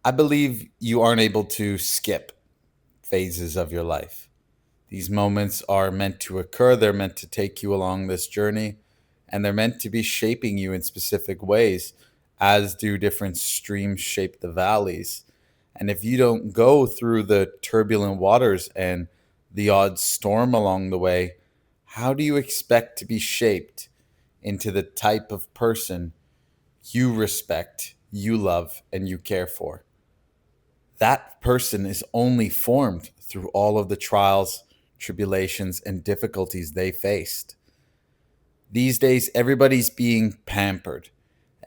I believe you aren't able to skip phases of your life. These moments are meant to occur, they're meant to take you along this journey, and they're meant to be shaping you in specific ways, as do different streams shape the valleys. And if you don't go through the turbulent waters and the odd storm along the way, how do you expect to be shaped into the type of person you respect, you love, and you care for? That person is only formed through all of the trials, tribulations, and difficulties they faced. These days, everybody's being pampered.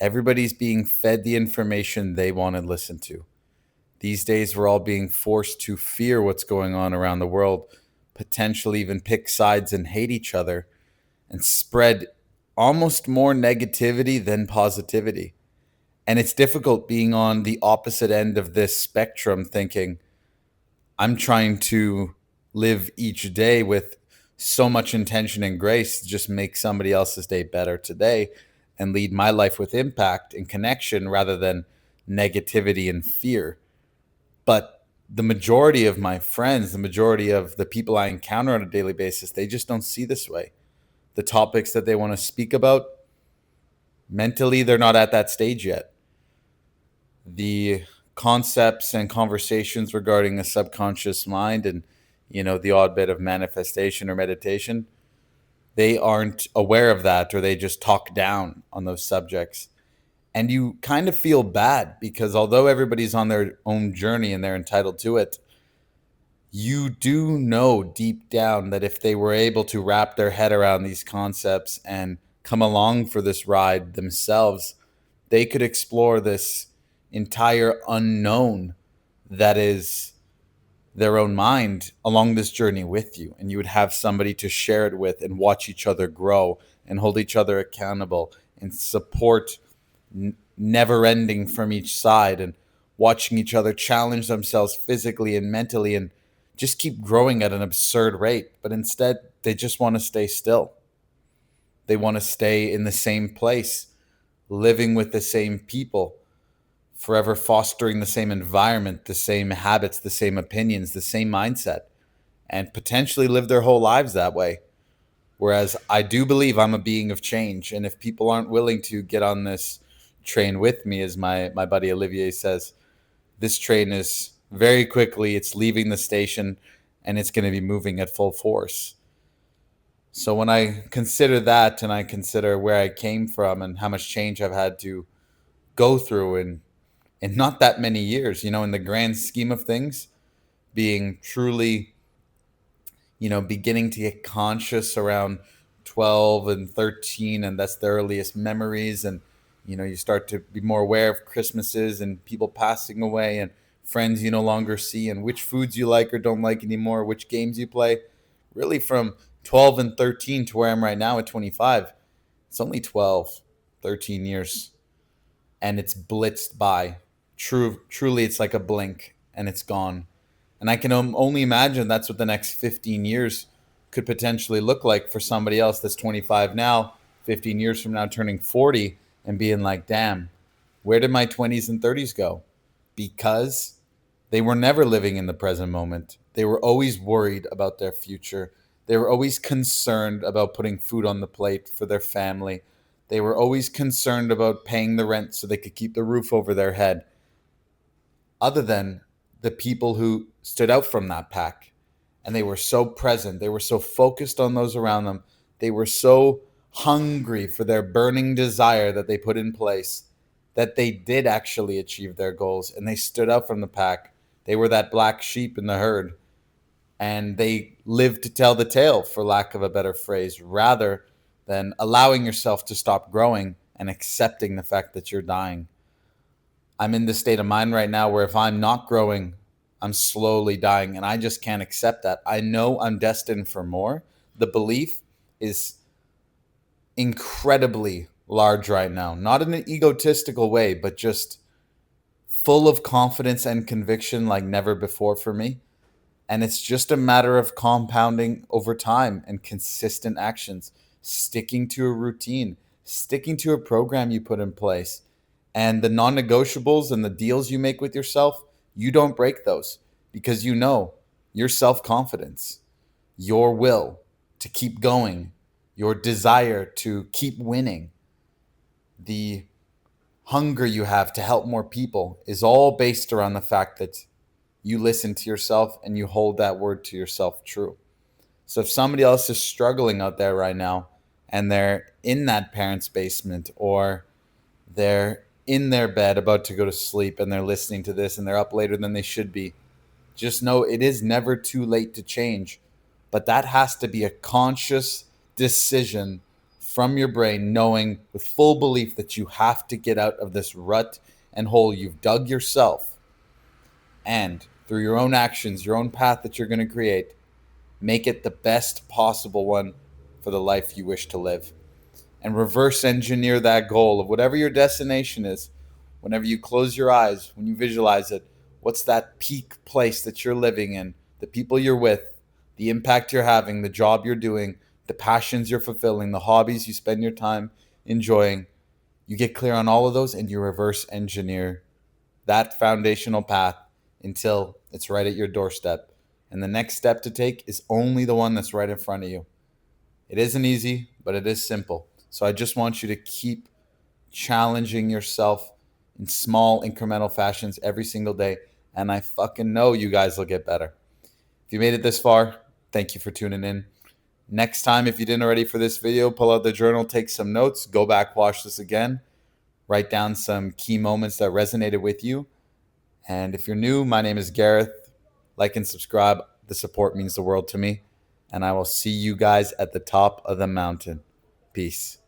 Everybody's being fed the information they want to listen to. These days, we're all being forced to fear what's going on around the world, potentially even pick sides and hate each other, and spread almost more negativity than positivity. And it's difficult being on the opposite end of this spectrum, thinking, I'm trying to live each day with so much intention and grace to just make somebody else's day better today and lead my life with impact and connection rather than negativity and fear. But the majority of my friends, the majority of the people I encounter on a daily basis, they just don't see this way. The topics that they want to speak about, mentally, they're not at that stage yet. The concepts and conversations regarding the subconscious mind and the odd bit of manifestation or meditation, they aren't aware of that, or they just talk down on those subjects. And you kind of feel bad because although everybody's on their own journey and they're entitled to it, you do know deep down that if they were able to wrap their head around these concepts and come along for this ride themselves, they could explore this entire unknown that is their own mind along this journey with you. And you would have somebody to share it with and watch each other grow and hold each other accountable and support never ending from each side, and watching each other challenge themselves physically and mentally and just keep growing at an absurd rate. But instead, they just want to stay still. They want to stay in the same place, living with the same people, forever fostering the same environment, the same habits, the same opinions, the same mindset, and potentially live their whole lives that way. Whereas I do believe I'm a being of change. And if people aren't willing to get on this train with me, as my buddy Olivier says, this train is very quickly, it's leaving the station and it's going to be moving at full force. So when I consider that and I consider where I came from and how much change I've had to go through in not that many years, in the grand scheme of things, being truly, beginning to get conscious around 12 and 13, and that's the earliest memories. And, you start to be more aware of Christmases and people passing away and friends you no longer see, and which foods you like or don't like anymore, which games you play. Really, from 12 and 13 to where I'm right now at 25, it's only 12, 13 years, and it's blitzed by. Truly, it's like a blink and it's gone. And I can only imagine that's what the next 15 years could potentially look like for somebody else that's 25 now, 15 years from now turning 40 and being like, damn, where did my 20s and 30s go? Because they were never living in the present moment. They were always worried about their future. They were always concerned about putting food on the plate for their family. They were always concerned about paying the rent so they could keep the roof over their head. Other than the people who stood out from that pack, and they were so present, they were so focused on those around them, they were so hungry for their burning desire that they put in place, that they did actually achieve their goals and they stood out from the pack. They were that black sheep in the herd, and they lived to tell the tale, for lack of a better phrase, rather than allowing yourself to stop growing and accepting the fact that you're dying. I'm in this state of mind right now where if I'm not growing, I'm slowly dying, and I just can't accept that. I know I'm destined for more. The belief is incredibly large right now, not in an egotistical way, but just full of confidence and conviction like never before for me. And it's just a matter of compounding over time and consistent actions, sticking to a routine, sticking to a program you put in place, And the non-negotiables and the deals you make with yourself, you don't break those, because you know your self-confidence, your will to keep going, your desire to keep winning, the hunger you have to help more people is all based around the fact that you listen to yourself and you hold that word to yourself true. So if somebody else is struggling out there right now and they're in that parent's basement, or they're in their bed about to go to sleep and they're listening to this and they're up later than they should be, just know it is never too late to change. But that has to be a conscious decision from your brain, knowing with full belief that you have to get out of this rut and hole you've dug yourself. And through your own actions, your own path that you're going to create, make it the best possible one for the life you wish to live. And reverse engineer that goal of whatever your destination is. Whenever you close your eyes, when you visualize it, what's that peak place that you're living in, the people you're with, the impact you're having, the job you're doing, the passions you're fulfilling, the hobbies you spend your time enjoying. You get clear on all of those and you reverse engineer that foundational path until it's right at your doorstep. And the next step to take is only the one that's right in front of you. It isn't easy, but it is simple. So I just want you to keep challenging yourself in small incremental fashions every single day. And I fucking know you guys will get better. If you made it this far, thank you for tuning in. Next time, if you didn't already for this video, pull out the journal, take some notes, go back, watch this again, write down some key moments that resonated with you. And if you're new, my name is Gareth. Like and subscribe. The support means the world to me. And I will see you guys at the top of the mountain. Peace.